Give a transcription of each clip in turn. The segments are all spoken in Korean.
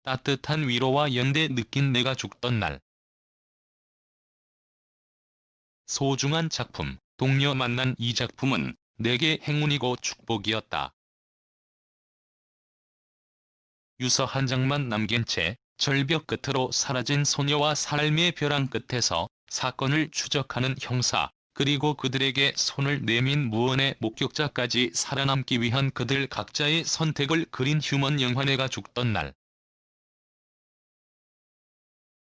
따뜻한 위로와 연대 느낀 내가 죽던 날. 소중한 작품, 동료 만난 이 작품은 내게 행운이고 축복이었다. 유서 한 장만 남긴 채 절벽 끝으로 사라진 소녀와 삶의 벼랑 끝에서 사건을 추적하는 형사, 그리고 그들에게 손을 내민 무언의 목격자까지 살아남기 위한 그들 각자의 선택을 그린 휴먼 영화 내가 죽던 날.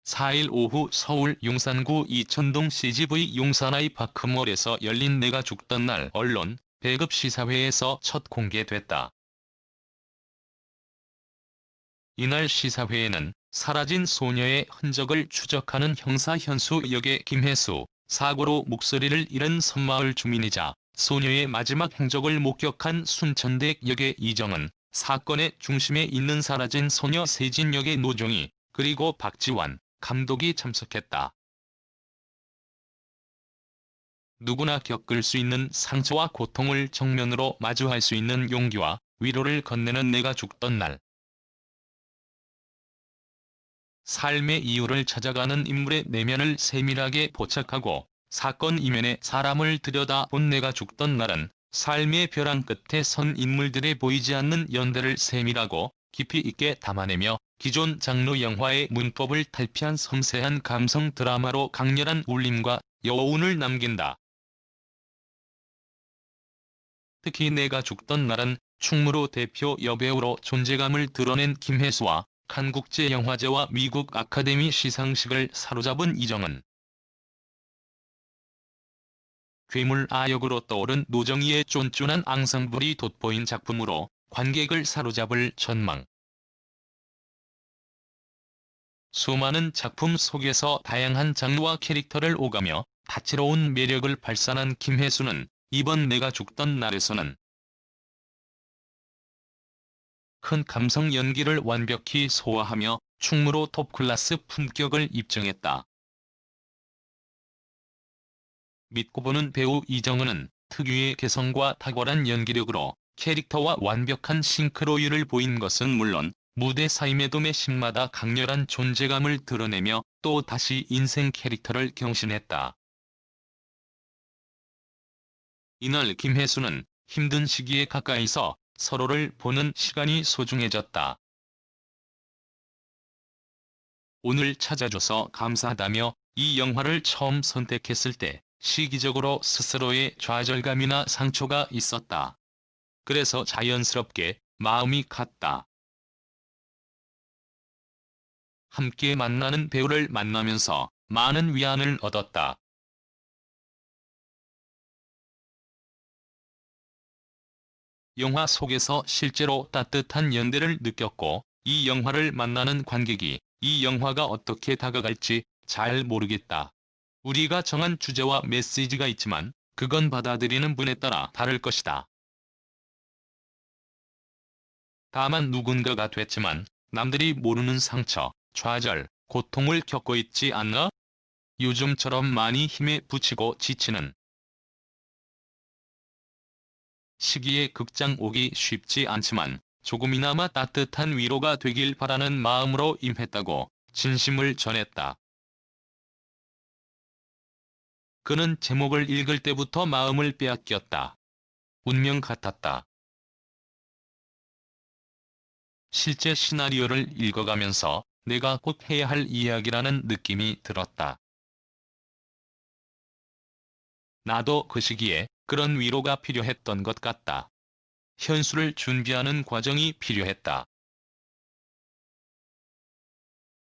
4일 오후 서울 용산구 이천동 CGV 용산아이파크몰에서 열린 내가 죽던 날 언론, 배급 시사회에서 첫 공개됐다. 이날 시사회에는 사라진 소녀의 흔적을 추적하는 형사 현수 역의 김혜수, 사고로 목소리를 잃은 섬마을 주민이자 소녀의 마지막 행적을 목격한 순천댁 역의 이정은, 사건의 중심에 있는 사라진 소녀 세진 역의 노종희, 그리고 박지완 감독이 참석했다. 누구나 겪을 수 있는 상처와 고통을 정면으로 마주할 수 있는 용기와 위로를 건네는 내가 죽던 날. 삶의 이유를 찾아가는 인물의 내면을 세밀하게 포착하고 사건 이면에 사람을 들여다본 내가 죽던 날은 삶의 벼랑 끝에 선 인물들의 보이지 않는 연대를 세밀하고 깊이 있게 담아내며 기존 장르 영화의 문법을 탈피한 섬세한 감성 드라마로 강렬한 울림과 여운을 남긴다. 특히 내가 죽던 날은 충무로 대표 여배우로 존재감을 드러낸 김혜수와 칸국제영화제와 미국 아카데미 시상식을 사로잡은 이정은, 괴물 아역으로 떠오른 노정희의 쫀쫀한 앙상블이 돋보인 작품으로 관객을 사로잡을 전망. 수많은 작품 속에서 다양한 장르와 캐릭터를 오가며 다채로운 매력을 발산한 김혜수는 이번 내가 죽던 날에서는 큰 감성 연기를 완벽히 소화하며 충무로 톱클래스 품격을 입증했다. 믿고 보는 배우 이정은은 특유의 개성과 탁월한 연기력으로 캐릭터와 완벽한 싱크로율을 보인 것은 물론 무대 사임에도 매 신마다 강렬한 존재감을 드러내며 또 다시 인생 캐릭터를 경신했다. 이날 김혜수는 힘든 시기에 가까이서 서로를 보는 시간이 소중해졌다. 오늘 찾아줘서 감사하다며 이 영화를 처음 선택했을 때 시기적으로 스스로의 좌절감이나 상처가 있었다. 그래서 자연스럽게 마음이 갔다. 함께 만나는 배우를 만나면서 많은 위안을 얻었다. 영화 속에서 실제로 따뜻한 연대를 느꼈고 이 영화를 만나는 관객이 이 영화가 어떻게 다가갈지 잘 모르겠다. 우리가 정한 주제와 메시지가 있지만 그건 받아들이는 분에 따라 다를 것이다. 다만 누군가가 됐지만 남들이 모르는 상처, 좌절, 고통을 겪고 있지 않나? 요즘처럼 많이 힘에 부치고 지치는 시기에 극장 오기 쉽지 않지만 조금이나마 따뜻한 위로가 되길 바라는 마음으로 임했다고 진심을 전했다. 그는 제목을 읽을 때부터 마음을 빼앗겼다. 운명 같았다. 실제 시나리오를 읽어가면서 내가 꼭 해야 할 이야기라는 느낌이 들었다. 나도 그 시기에 그런 위로가 필요했던 것 같다. 현수를 준비하는 과정이 필요했다.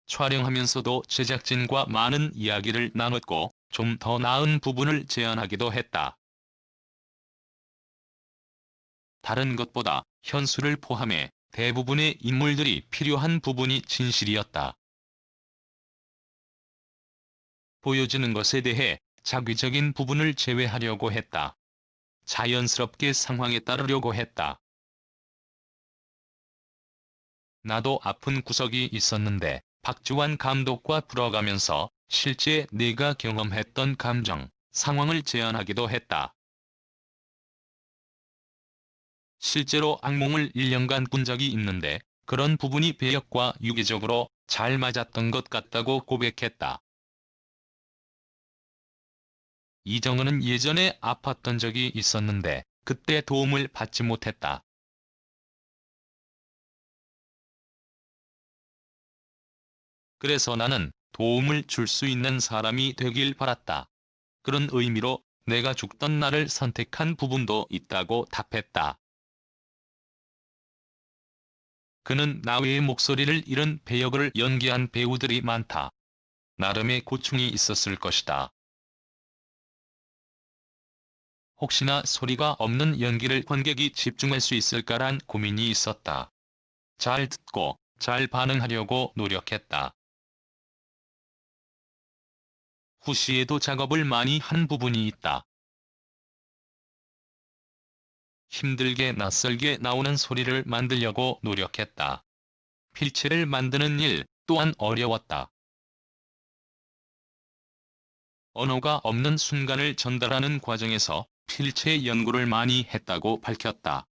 촬영하면서도 제작진과 많은 이야기를 나눴고 좀 더 나은 부분을 제안하기도 했다. 다른 것보다 현수를 포함해 대부분의 인물들이 필요한 부분이 진실이었다. 보여지는 것에 대해 자기적인 부분을 제외하려고 했다. 자연스럽게 상황에 따르려고 했다. 나도 아픈 구석이 있었는데 박지완 감독과 풀어가면서 실제 내가 경험했던 감정, 상황을 재현하기도 했다. 실제로 악몽을 1년간 꾼 적이 있는데 그런 부분이 배역과 유기적으로 잘 맞았던 것 같다고 고백했다. 이정은은 예전에 아팠던 적이 있었는데 그때 도움을 받지 못했다. 그래서 나는 도움을 줄 수 있는 사람이 되길 바랐다. 그런 의미로 내가 죽던 날을 선택한 부분도 있다고 답했다. 그는 나 외에 목소리를 잃은 배역을 연기한 배우들이 많다. 나름의 고충이 있었을 것이다. 혹시나 소리가 없는 연기를 관객이 집중할 수 있을까란 고민이 있었다. 잘 듣고 잘 반응하려고 노력했다. 후시에도 작업을 많이 한 부분이 있다. 힘들게 낯설게 나오는 소리를 만들려고 노력했다. 필체를 만드는 일 또한 어려웠다. 언어가 없는 순간을 전달하는 과정에서 필체 연구를 많이 했다고 밝혔다.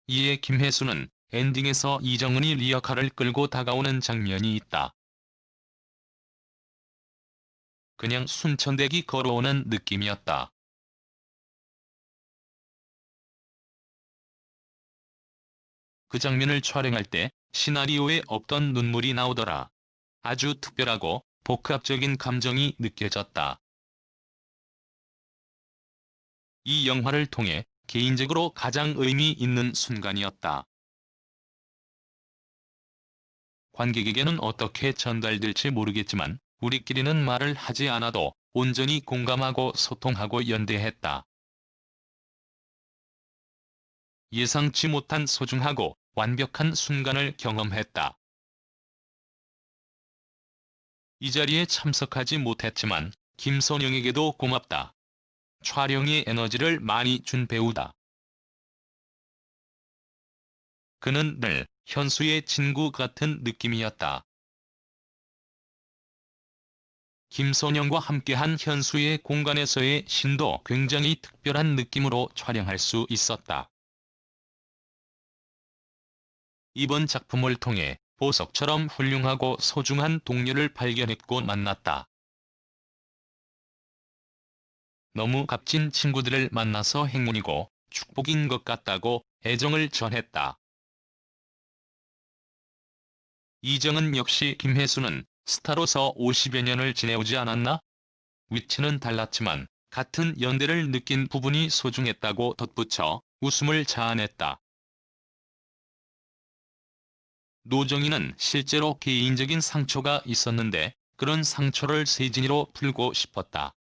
이에 김혜수는 엔딩에서 이정은이 리어카를 끌고 다가오는 장면이 있다. 그냥 순천대기 걸어오는 느낌이었다. 그 장면을 촬영할 때 시나리오에 없던 눈물이 나오더라. 아주 특별하고 복합적인 감정이 느껴졌다. 이 영화를 통해 개인적으로 가장 의미 있는 순간이었다. 관객에게는 어떻게 전달될지 모르겠지만 우리끼리는 말을 하지 않아도 온전히 공감하고 소통하고 연대했다. 예상치 못한 소중하고 완벽한 순간을 경험했다. 이 자리에 참석하지 못했지만 김선영에게도 고맙다. 촬영에 에너지를 많이 준 배우다. 그는 늘 현수의 친구 같은 느낌이었다. 김선영과 함께한 현수의 공간에서의 신도 굉장히 특별한 느낌으로 촬영할 수 있었다. 이번 작품을 통해 보석처럼 훌륭하고 소중한 동료를 발견했고 만났다. 너무 값진 친구들을 만나서 행운이고 축복인 것 같다고 애정을 전했다. 이정은 역시 김혜수는 스타로서 50여 년을 지내오지 않았나? 위치는 달랐지만 같은 연대를 느낀 부분이 소중했다고 덧붙여 웃음을 자아냈다. 노정희는 실제로 개인적인 상처가 있었는데 그런 상처를 세진이로 풀고 싶었다.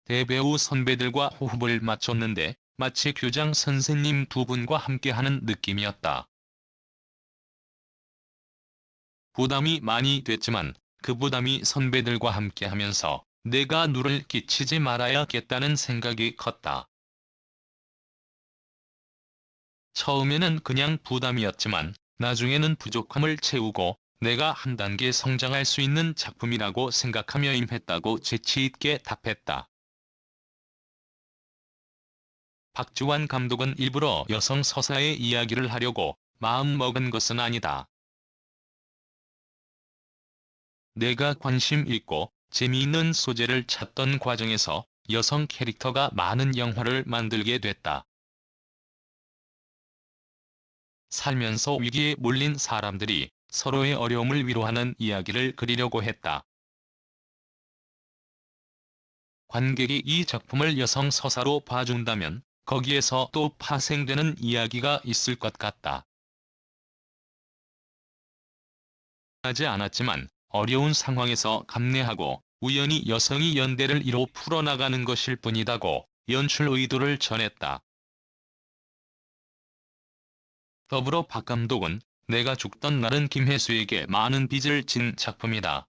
대배우 선배들과 호흡을 맞췄는데 마치 교장 선생님 두 분과 함께하는 느낌이었다. 부담이 많이 됐지만 그 부담이 선배들과 함께하면서 내가 누를 끼치지 말아야겠다는 생각이 컸다. 처음에는 그냥 부담이었지만 나중에는 부족함을 채우고 내가 한 단계 성장할 수 있는 작품이라고 생각하며 임했다고 재치 있게 답했다. 박지환 감독은 일부러 여성 서사의 이야기를 하려고 마음먹은 것은 아니다. 내가 관심 있고 재미있는 소재를 찾던 과정에서 여성 캐릭터가 많은 영화를 만들게 됐다. 살면서 위기에 몰린 사람들이 서로의 어려움을 위로하는 이야기를 그리려고 했다. 관객이 이 작품을 여성 서사로 봐준다면 거기에서 또 파생되는 이야기가 있을 것 같다. 하지 않았지만 어려운 상황에서 감내하고 우연히 여성이 연대를 이뤄 풀어나가는 것일 뿐이다고 연출 의도를 전했다. 더불어 박 감독은 내가 죽던 날은 김혜수에게 많은 빚을 진 작품이다.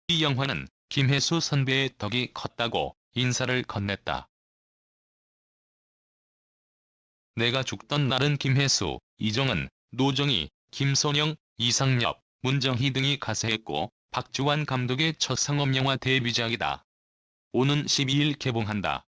이 영화는 김혜수 선배의 덕이 컸다고 인사를 건넸다. 내가 죽던 날은 김혜수, 이정은, 노정희, 김선영, 이상엽, 문정희 등이 가세했고 박지환 감독의 첫 상업영화 데뷔작이다. 오는 12일 개봉한다.